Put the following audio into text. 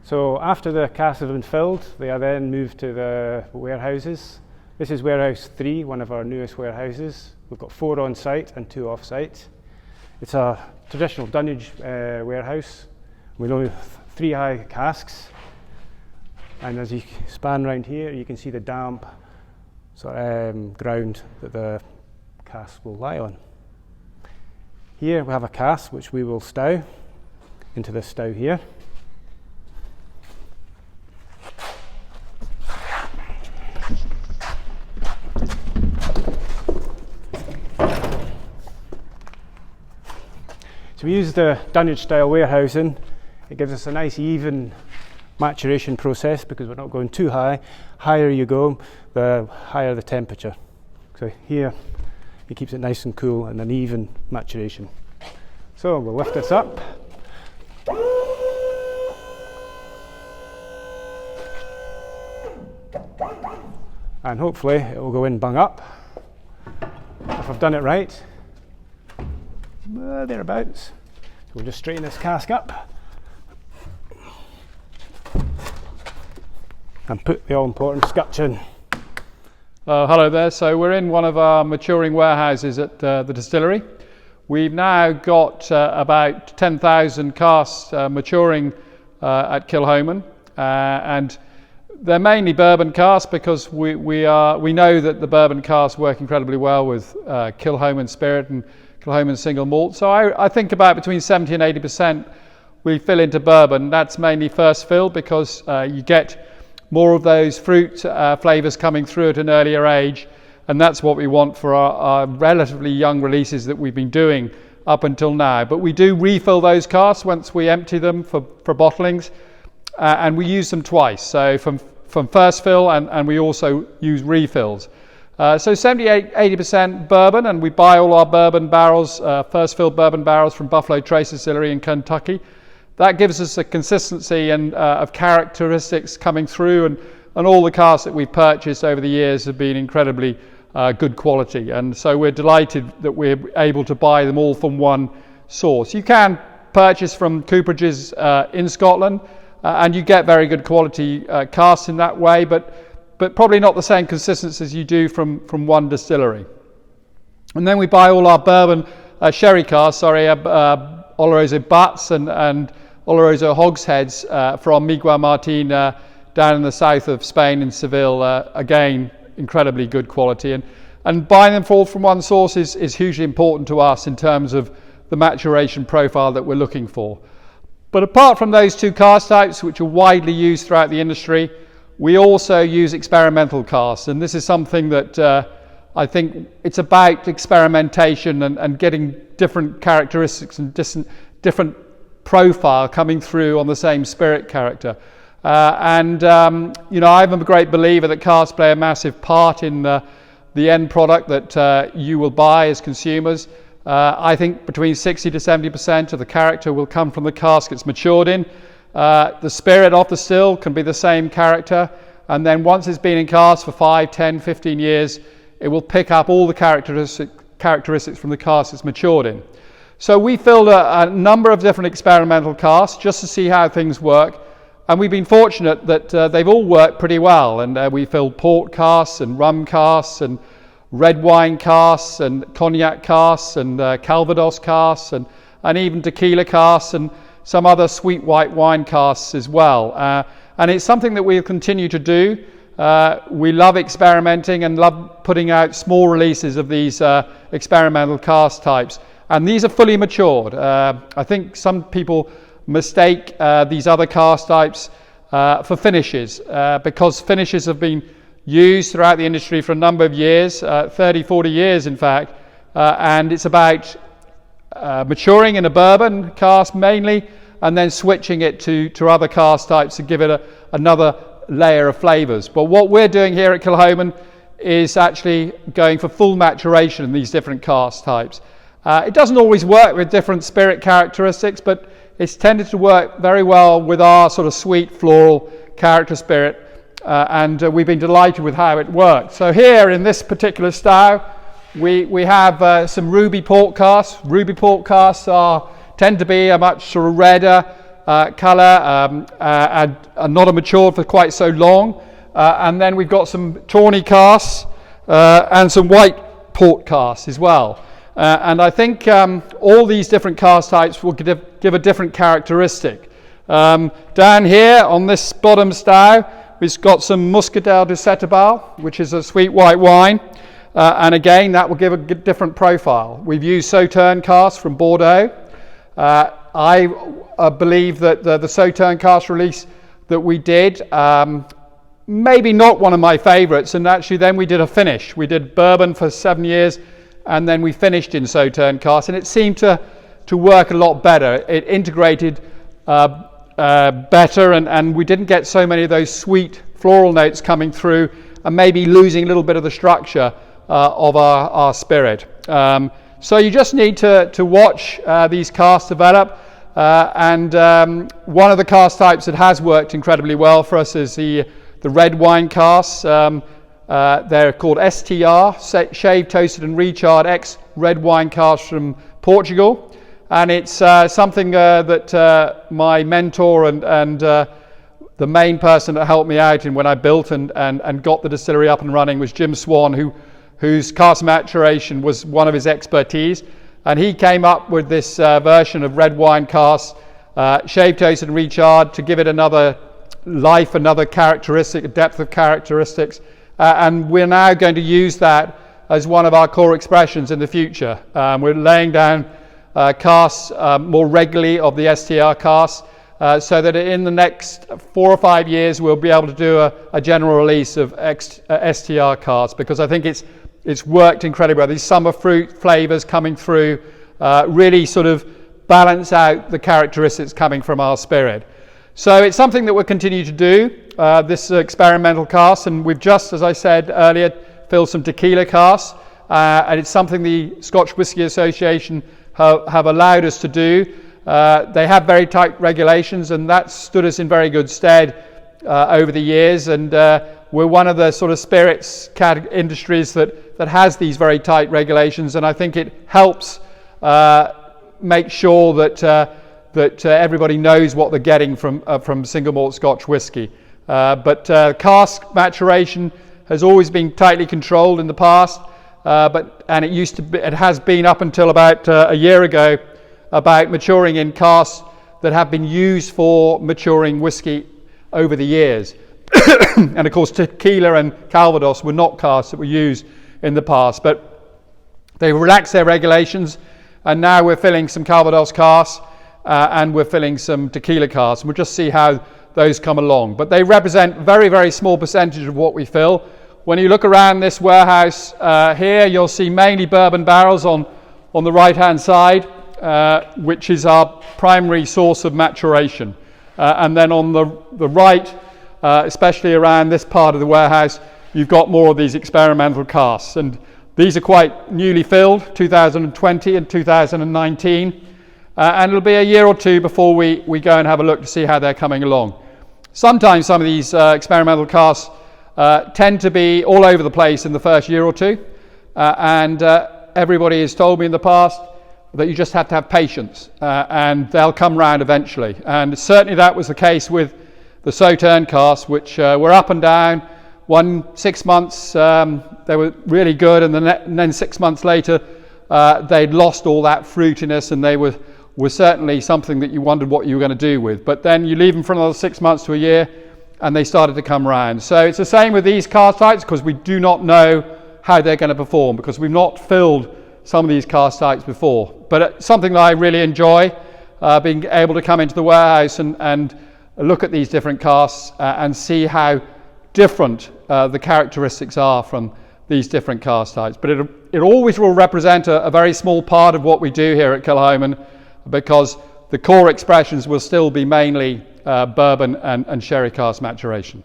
So after the casks have been filled, they are then moved to the warehouses. This is warehouse 3, one of our newest warehouses. We've got 4 on site and 2 off site. It's a traditional dunnage warehouse. We only have 3 high casks. And as you span around here, you can see the damp ground that the casks will lie on. Here we have a cask which we will stow into this stow here. So we use the dunnage style warehousing. It gives us a nice even maturation process because we're not going too high. Higher you go, the higher the temperature. So here it keeps it nice and cool and an even maturation. So we'll lift this up. And hopefully it will go in bung up. If I've done it right, thereabouts. So we'll just straighten this cask up and put the all-important scutch in. Hello there. So we're in one of our maturing warehouses at the distillery. We've now got about 10,000 casks maturing at Kilchoman, and they're mainly bourbon casks because we know that the bourbon casks work incredibly well with Kilchoman spirit and Kilchoman single malt. So I think about between 70 and 80% we fill into bourbon. That's mainly first fill because you get more of those fruit flavours coming through at an earlier age, and that's what we want for our relatively young releases that we've been doing up until now. But we do refill those casks once we empty them for bottlings, and we use them twice, so from first fill and we also use refills. So 78-80% bourbon, and we buy all our bourbon barrels, first fill bourbon barrels from Buffalo Trace Distillery in Kentucky. That gives us a consistency and of characteristics coming through, and all the casks that we've purchased over the years have been incredibly good quality, and so we're delighted that we're able to buy them all from one source. You can purchase from cooperages in Scotland, and you get very good quality casks in that way, but probably not the same consistency as you do from one distillery. And then we buy all our bourbon sherry casks, Oloroso butts and Oloroso hogsheads from Miguel Martin down in the south of Spain in Seville. Again, incredibly good quality, and buying them all from one source is hugely important to us in terms of the maturation profile that we're looking for. But apart from those 2 cask types, which are widely used throughout the industry, we also use experimental casks, and this is something that I think it's about experimentation and getting different characteristics and different profile coming through on the same spirit character. I'm a great believer that casks play a massive part in the end product that you will buy as consumers. I think between 60 to 70% of the character will come from the cask it's matured in. The spirit off the still can be the same character, and then once it's been in cask for 5, 10, 15 years, it will pick up all the characteristics from the cask it's matured in. So we filled a number of different experimental casks just to see how things work, and we've been fortunate that they've all worked pretty well, and we filled port casks and rum casks and red wine casks and cognac casks and Calvados casks and even tequila casks and some other sweet white wine casks as well. And it's something that we'll continue to do. We love experimenting and love putting out small releases of these experimental cask types. And these are fully matured. I think some people mistake these other cask types for finishes because finishes have been used throughout the industry for a number of years, 30, 40 years in fact, and it's about maturing in a bourbon cask mainly, and then switching it to other cask types to give it another layer of flavours. But what we're doing here at Kilchoman is actually going for full maturation in these different cask types. It doesn't always work with different spirit characteristics, but it's tended to work very well with our sort of sweet floral character spirit, and we've been delighted with how it worked. So here in this particular style, we have some ruby port casks. Ruby port casks tend to be a much sort of redder, colour, and not matured for quite so long. And then we've got some tawny casks and some white port casks as well. And I think all these different cask types will give a different characteristic. Down here on this bottom stow, we've got some Muscadel de Setúbal, which is a sweet white wine. And again, that will give a different profile. We've used Sauternes casks from Bordeaux. I believe that the Sauternes cask release that we did, maybe not one of my favourites, and actually then we did a finish. We did bourbon for 7 years, and then we finished in Sauternes cask, and it seemed to work a lot better. It integrated better, and we didn't get so many of those sweet floral notes coming through, and maybe losing a little bit of the structure of our spirit. So you just need to watch these casks develop, and one of the cask types that has worked incredibly well for us is the red wine casks. They're called STR, Shaved, Toasted and Recharred X red wine casks from Portugal, and it's something that my mentor and the main person that helped me out in when I built and got the distillery up and running was Jim Swan, whose cask maturation was one of his expertise, and he came up with this version of red wine casks, shaved, toasted and recharred, to give it another life, another characteristic, a depth of characteristics, and we're now going to use that as one of our core expressions in the future. We're laying down casks more regularly of the STR casks, so that in the next 4 or 5 years we'll be able to do a general release of STR casks, because I think it's worked incredibly well. These summer fruit flavours coming through really sort of balance out the characteristics coming from our spirit. So it's something that we'll continue to do, this experimental cask, and we've just, as I said earlier, filled some tequila casks, and it's something the Scotch Whisky Association have allowed us to do. They have very tight regulations, and that stood us in very good stead over the years, and we're one of the sort of spirits industries that has these very tight regulations, and I think it helps make sure that everybody knows what they're getting from single malt Scotch whisky. But cask maturation has always been tightly controlled in the past, and it has been up until about a year ago, about maturing in casks that have been used for maturing whisky over the years. And of course tequila and Calvados were not casks that were used in the past, but they relaxed their regulations, and now we're filling some Calvados casks and we're filling some tequila casks, and we'll just see how those come along. But they represent a very, very small percentage of what we fill. When you look around this warehouse here, you'll see mainly bourbon barrels on the right hand side, which is our primary source of maturation, and then on the right, especially around this part of the warehouse, you've got more of these experimental casks, and these are quite newly filled, 2020 and 2019, and it'll be a year or two before we go and have a look to see how they're coming along. Sometimes some of these experimental casks tend to be all over the place in the first year or two, and everybody has told me in the past that you just have to have patience, and they'll come round eventually, and certainly that was the case with the Sauternes casks, which were up and down. 6 months they were really good, and then 6 months later they'd lost all that fruitiness, and they were certainly something that you wondered what you were going to do with. But then you leave them for another 6 months to a year, and they started to come round. So it's the same with these cask types, because we do not know how they're going to perform, because we've not filled some of these cask types before. But it's something that I really enjoy, being able to come into the warehouse and look at these different casks and see how different the characteristics are from these different cask types. But it always will represent a very small part of what we do here at Kilchoman, because the core expressions will still be mainly bourbon and sherry cask maturation.